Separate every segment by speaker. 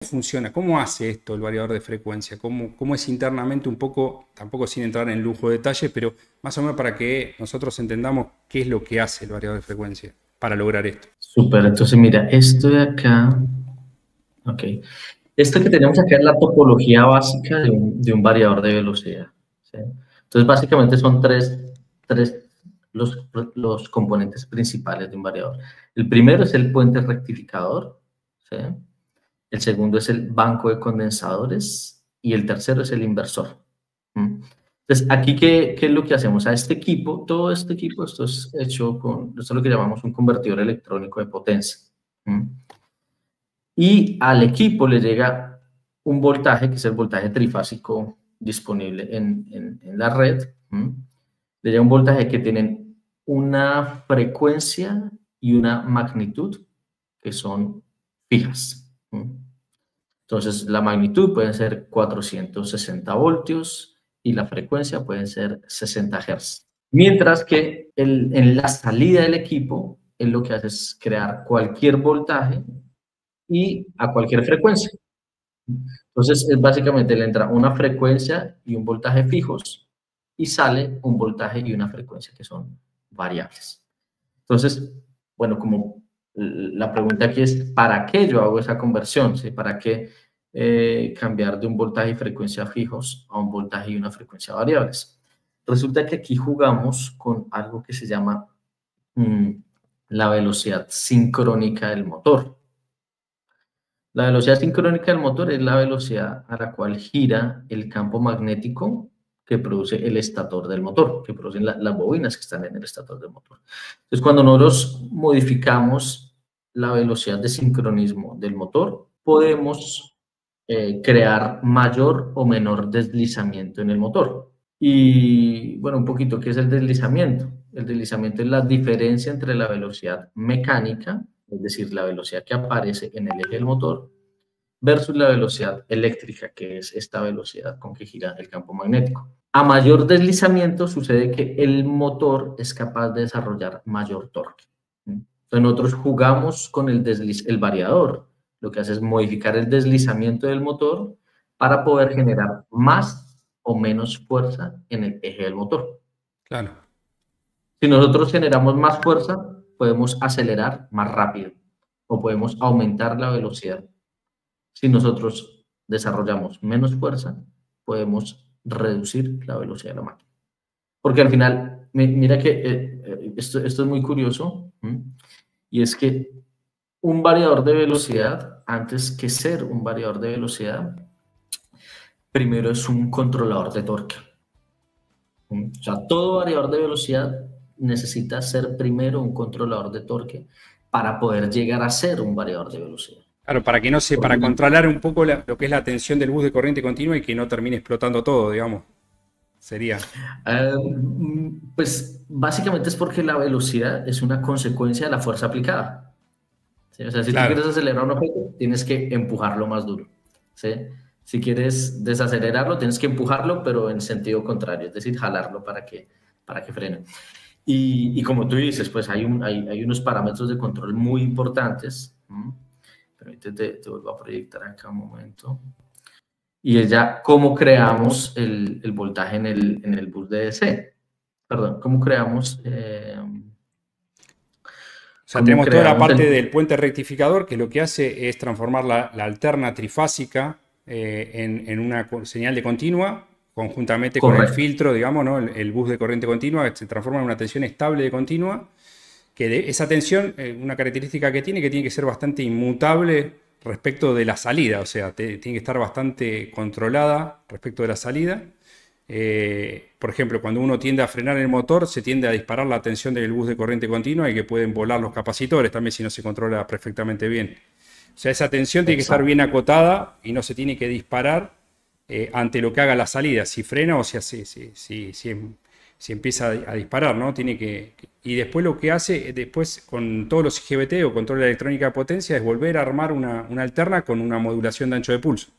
Speaker 1: funciona? ¿Cómo hace esto el variador de frecuencia? ¿Cómo es internamente un poco, tampoco sin entrar en lujo de detalles, pero más o menos para que nosotros entendamos qué es lo que hace el variador de frecuencia para lograr esto?
Speaker 2: Súper, entonces mira, esto de acá, ok. Esto que tenemos acá es la topología básica de un variador de velocidad, ¿sí? Entonces, básicamente son tres los componentes principales de un variador. El primero es el puente rectificador, ¿sí? El segundo es el banco de condensadores y el tercero es el inversor. ¿Mm? Entonces, aquí, ¿qué es lo que hacemos? A este equipo, todo este equipo, esto es hecho esto es lo que llamamos un convertidor electrónico de potencia. ¿Mm? Y al equipo le llega un voltaje, que es el voltaje trifásico disponible en la red. ¿Mm? Le llega un voltaje que tienen una frecuencia y una magnitud que son fijas. ¿Mm? Entonces, la magnitud puede ser 460 voltios y la frecuencia puede ser 60 Hz. Mientras que en la salida del equipo, él lo que hace es crear cualquier voltaje y a cualquier frecuencia. Entonces, es básicamente le entra una frecuencia y un voltaje fijos y sale un voltaje y una frecuencia que son variables. Entonces, bueno, como la pregunta aquí es, ¿para qué yo hago esa conversión? ¿Sí? ¿Para qué cambiar de un voltaje y frecuencia fijos a un voltaje y una frecuencia variables? Resulta que aquí jugamos con algo que se llama mm, la velocidad sincrónica del motor. La velocidad sincrónica del motor es la velocidad a la cual gira el campo magnético que produce el estator del motor, que producen las bobinas que están en el estator del motor. Entonces, cuando nosotros modificamos la velocidad de sincronismo del motor, podemos crear mayor o menor deslizamiento en el motor. Y bueno, un poquito, ¿qué es el deslizamiento? El deslizamiento es la diferencia entre la velocidad mecánica, es decir, la velocidad que aparece en el eje del motor, versus la velocidad eléctrica, que es esta velocidad con que gira el campo magnético. A mayor deslizamiento sucede que el motor es capaz de desarrollar mayor torque. Entonces nosotros jugamos con el variador. Lo que hace es modificar el deslizamiento del motor para poder generar más o menos fuerza en el eje del motor.
Speaker 1: Claro.
Speaker 2: Si nosotros generamos más fuerza, podemos acelerar más rápido o podemos aumentar la velocidad. Si nosotros desarrollamos menos fuerza, podemos reducir la velocidad de la máquina. Porque al final, mira que esto es muy curioso, y es que un variador de velocidad, antes que ser un variador de velocidad, primero es un controlador de torque. O sea, todo variador de velocidad necesita ser primero un controlador de torque para poder llegar a ser un variador de velocidad.
Speaker 1: Claro, para que no se, para controlar un poco lo que es la tensión del bus de corriente continua y que no termine explotando todo, digamos. Sería.
Speaker 2: Pues básicamente es porque la velocidad es una consecuencia de la fuerza aplicada. ¿Sí? O sea, si tú
Speaker 1: Claro.
Speaker 2: quieres acelerar un objeto, tienes que empujarlo más duro. ¿Sí? Si quieres desacelerarlo, tienes que empujarlo, pero en sentido contrario, es decir, jalarlo para que frene. Y como tú dices, pues hay unos parámetros de control muy importantes. Permítete, te vuelvo a proyectar acá un momento. Y es ya cómo creamos el voltaje en el bus de DC. Perdón, cómo creamos...
Speaker 1: O sea,
Speaker 2: cómo
Speaker 1: tenemos toda la
Speaker 2: creamos
Speaker 1: parte
Speaker 2: el...
Speaker 1: del puente rectificador que lo que hace es transformar la alterna trifásica en una señal de continua, conjuntamente con el
Speaker 2: Correcto.
Speaker 1: filtro, digamos, ¿no? El bus de corriente continua se transforma en una tensión estable de continua, que de esa tensión, una característica que tiene que ser bastante inmutable respecto de la salida, o sea, tiene que estar bastante controlada respecto de la salida. Por ejemplo, cuando uno tiende a frenar el motor, se tiende a disparar la tensión del bus de corriente continua y que pueden volar los capacitores también si no se controla perfectamente bien. O sea, esa tensión tiene que estar
Speaker 2: Exacto.
Speaker 1: bien acotada y no se tiene que disparar ante lo que haga la salida, si frena o si empieza a disparar, ¿no? Y después lo que hace, después con todos los IGBT o control de electrónica de potencia, es volver a armar una alterna con una modulación de ancho de pulso.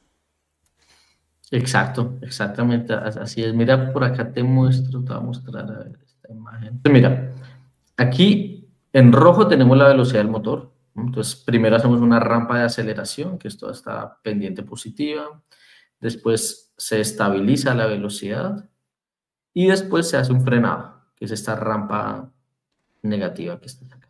Speaker 2: Exacto, exactamente, así es. Mira, por acá te muestro, te voy a mostrar a ver, esta imagen. Entonces, mira, aquí en rojo tenemos la velocidad del motor, Entonces, primero hacemos una rampa de aceleración, que esto está pendiente positiva. Después se estabiliza la velocidad. Y después se hace un frenado, que es esta rampa negativa que está acá.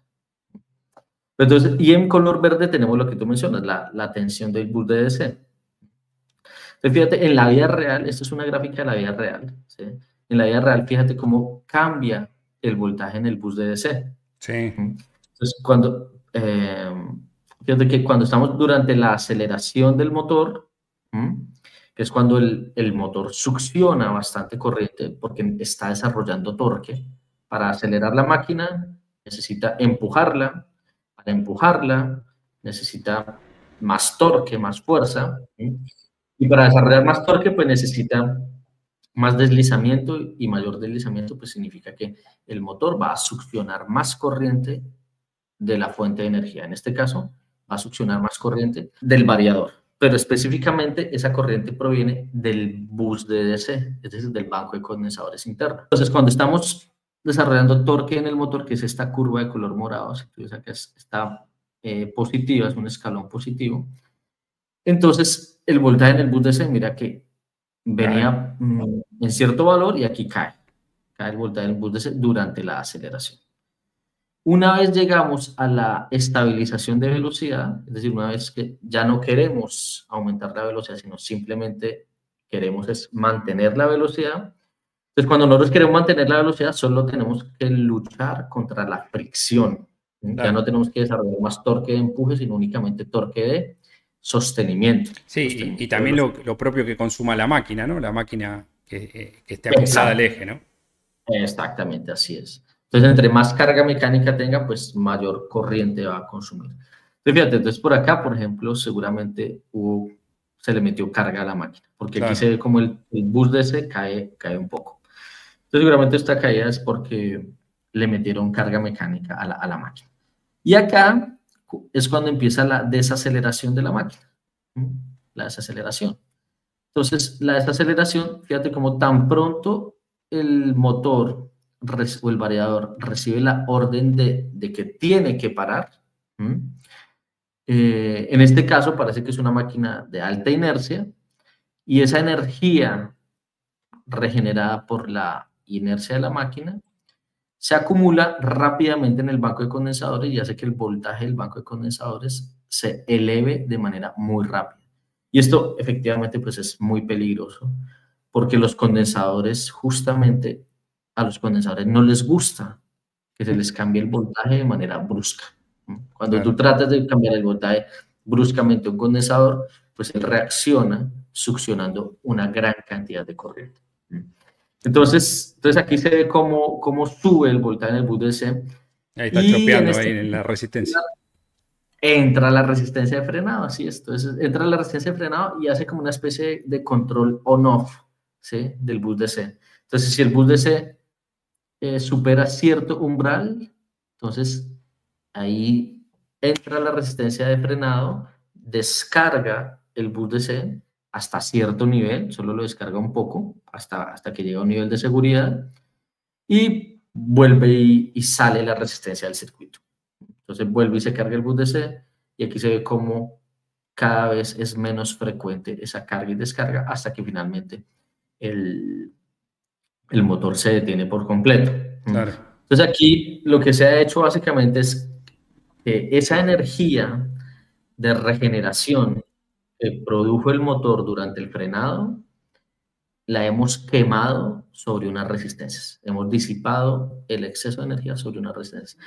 Speaker 2: Entonces, y en color verde tenemos lo que tú mencionas, la tensión del bus de DC. Entonces, fíjate, en la vida real, esto es una gráfica de la vida real, ¿sí? En la vida real, fíjate cómo cambia el voltaje en el bus de DC.
Speaker 1: Sí.
Speaker 2: Entonces, fíjate que cuando estamos durante la aceleración del motor, que es cuando el motor succiona bastante corriente porque está desarrollando torque, para acelerar la máquina necesita empujarla, para empujarla necesita más torque, más fuerza, y para desarrollar más torque pues necesita más deslizamiento, y mayor deslizamiento pues significa que el motor va a succionar más corriente de la fuente de energía. En este caso, va a succionar más corriente del variador, pero específicamente esa corriente proviene del bus de DC, es decir, del banco de condensadores interno. Entonces, cuando estamos desarrollando torque en el motor, que es esta curva de color morado, si tú ves acá está positiva, es un escalón positivo, entonces el voltaje en el bus DC, mira que venía en cierto valor y aquí cae el voltaje en el bus DC durante la aceleración. Una vez llegamos a la estabilización de velocidad, es decir, una vez que ya no queremos aumentar la velocidad, sino simplemente queremos es mantener la velocidad, entonces cuando nosotros queremos mantener la velocidad, solo tenemos que luchar contra la fricción.
Speaker 1: Claro.
Speaker 2: Ya no tenemos que desarrollar más torque de empuje, sino únicamente torque de sostenimiento.
Speaker 1: Sí, y también lo propio que consuma la máquina, ¿no? La máquina que esté acoplada al eje, ¿no?
Speaker 2: Exactamente, así es. Entonces, entre más carga mecánica tenga, pues mayor corriente va a consumir. Entonces, fíjate, entonces por acá, por ejemplo, seguramente se le metió carga a la máquina, porque
Speaker 1: Claro.
Speaker 2: aquí se ve como el bus de ese cae un poco. Entonces, seguramente esta caída es porque le metieron carga mecánica a la máquina. Y acá es cuando empieza la desaceleración de la máquina. La desaceleración. Entonces, la desaceleración, fíjate como tan pronto el motor o el variador recibe la orden de que tiene que parar. En este caso parece que es una máquina de alta inercia y esa energía regenerada por la inercia de la máquina se acumula rápidamente en el banco de condensadores y hace que el voltaje del banco de condensadores se eleve de manera muy rápida. Y esto efectivamente pues es muy peligroso porque los condensadores, justamente a los condensadores no les gusta que se les cambie el voltaje de manera brusca. Cuando tú tratas de cambiar el voltaje bruscamente a un condensador, pues él reacciona succionando una gran cantidad de corriente. Entonces aquí se ve cómo sube el voltaje en el bus DC.
Speaker 1: Ahí está chopeando ahí en la resistencia.
Speaker 2: Entra la resistencia de frenado, así es. Entonces entra la resistencia de frenado y hace como una especie de control on-off, ¿sí? Del bus DC. Entonces, si el bus DC supera cierto umbral, entonces ahí entra la resistencia de frenado, descarga el bus DC hasta cierto nivel, solo lo descarga un poco, hasta que llega a un nivel de seguridad, y vuelve y sale la resistencia del circuito. Entonces vuelve y se carga el bus DC, y aquí se ve cómo cada vez es menos frecuente esa carga y descarga hasta que finalmente el motor se detiene por completo.
Speaker 1: Claro.
Speaker 2: Entonces aquí lo que se ha hecho básicamente es que esa energía de regeneración que produjo el motor durante el frenado, la hemos quemado sobre unas resistencias. Hemos disipado el exceso de energía sobre unas resistencias.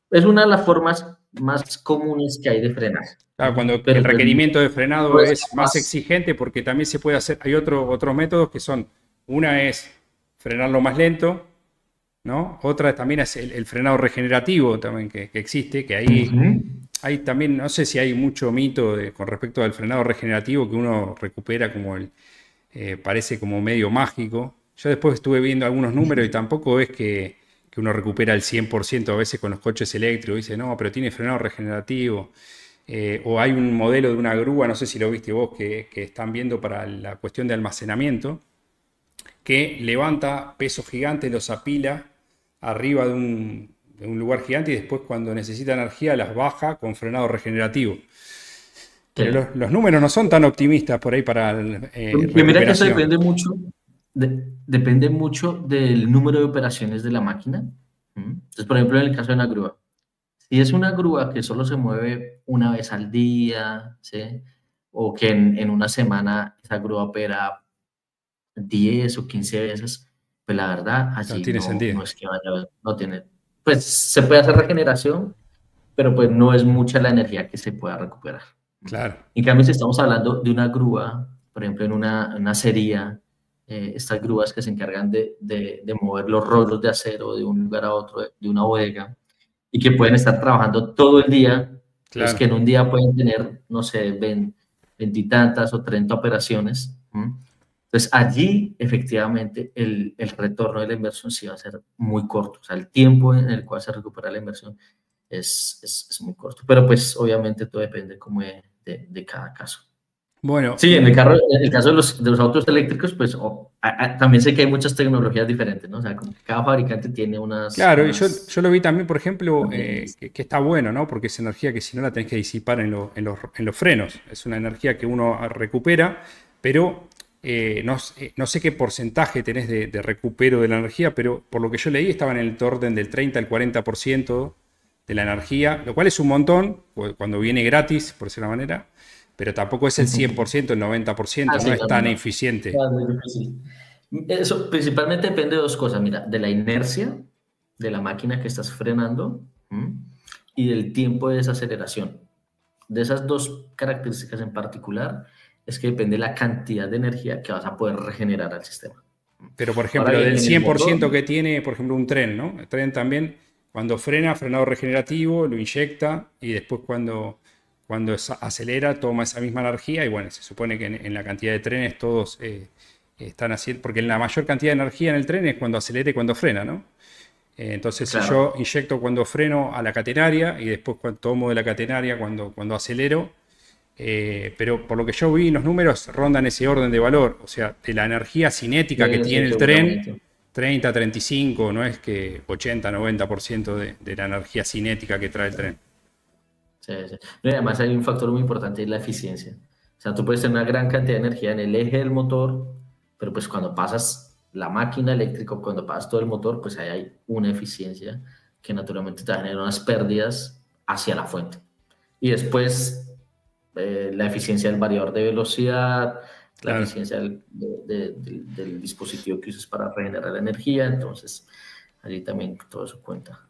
Speaker 2: Es una de las formas más comunes que hay de frenar.
Speaker 1: Claro, cuando el requerimiento de frenado es más exigente, porque también se puede hacer, hay otros métodos que son, una es frenarlo más lento, ¿no? Otra también es el frenado regenerativo también que existe, que ahí hay también, no sé si hay mucho mito con respecto al frenado regenerativo, que uno recupera como parece como medio mágico. Yo después estuve viendo algunos números y tampoco es que uno recupera el 100% a veces con los coches eléctricos. Dice, no, pero tiene frenado regenerativo. O hay un modelo de una grúa, no sé si lo viste vos, que están viendo para la cuestión de almacenamiento, que levanta pesos gigantes, los apila arriba de de un lugar gigante y después cuando necesita energía las baja con frenado regenerativo. Pero
Speaker 2: Sí.
Speaker 1: los números no son tan optimistas por ahí para
Speaker 2: Pues mira que eso
Speaker 1: recuperación.
Speaker 2: depende mucho del número de operaciones de la máquina. Entonces, por ejemplo, en el caso de una grúa, si es una grúa que solo se mueve una vez al día, ¿sí? O que en una semana esa grúa opera 10 o 15 veces, pues la verdad,
Speaker 1: No
Speaker 2: allí
Speaker 1: tiene sentido.
Speaker 2: no es que vaya a haber, no tiene, pues se puede hacer regeneración, pero pues no es mucha la energía que se pueda recuperar.
Speaker 1: Claro.
Speaker 2: En cambio, si estamos hablando de una grúa, por ejemplo, en una acería, estas grúas que se encargan de mover los rollos de acero de un lugar a otro, de una bodega, y que pueden estar trabajando todo el día, entonces
Speaker 1: Claro.
Speaker 2: que en un día pueden tener, no sé, veintitantas o 30 operaciones. Entonces allí efectivamente el retorno de la inversión sí va a ser muy corto, o sea, el tiempo en el cual se recupera la inversión es muy corto, pero pues obviamente todo depende como de cada caso.
Speaker 1: Bueno,
Speaker 2: Sí, en el caso de los autos eléctricos, pues también sé que hay muchas tecnologías diferentes, ¿no? O sea, como que cada fabricante tiene
Speaker 1: claro, y yo lo vi también, por ejemplo,
Speaker 2: unas
Speaker 1: que está bueno, ¿no? Porque es energía que si no la tenés que disipar en los frenos. Es una energía que uno recupera, pero no sé qué porcentaje tenés de recupero de la energía, pero por lo que yo leí estaba en el orden del 30 al 40% de la energía, lo cual es un montón cuando viene gratis, por decirlo de una manera, pero tampoco es el 100%, el 90%, no
Speaker 2: sí,
Speaker 1: es
Speaker 2: no, no,
Speaker 1: tan
Speaker 2: no.
Speaker 1: eficiente.
Speaker 2: No, es muy difícil. Eso principalmente depende de dos cosas, mira, de la inercia de la máquina que estás frenando, ¿m? Y del tiempo de desaceleración. De esas dos características en particular es que depende la cantidad de energía que vas a poder regenerar al sistema.
Speaker 1: Pero, por
Speaker 2: Ahora
Speaker 1: ejemplo,
Speaker 2: bien,
Speaker 1: del
Speaker 2: en el motor,
Speaker 1: 100% que tiene, por ejemplo, un tren, ¿no? El tren también, cuando frena, frenado regenerativo, lo inyecta y después cuando acelera, toma esa misma energía y bueno, se supone que en la cantidad de trenes todos están así, porque la mayor cantidad de energía en el tren es cuando acelera y cuando frena, ¿no? Entonces, si
Speaker 2: claro,
Speaker 1: yo inyecto cuando freno a la catenaria y después tomo de la catenaria cuando acelero, pero por lo que yo vi, los números rondan ese orden de valor. O sea, de la energía cinética que
Speaker 2: sí, sí,
Speaker 1: tiene el tren,
Speaker 2: seguramente.
Speaker 1: 30, 35, no es que 80, 90% de la energía cinética que trae el tren.
Speaker 2: Sí, sí. No, y además hay un factor muy importante, es la eficiencia. O sea, tú puedes tener una gran cantidad de energía en el eje del motor, pero pues cuando pasas la máquina eléctrica, cuando pasas todo el motor, pues ahí hay una eficiencia que naturalmente te va a generar unas pérdidas hacia la fuente. Y después la eficiencia del variador de velocidad, la
Speaker 1: Claro.
Speaker 2: eficiencia del dispositivo que uses para regenerar la energía, entonces allí también todo eso cuenta.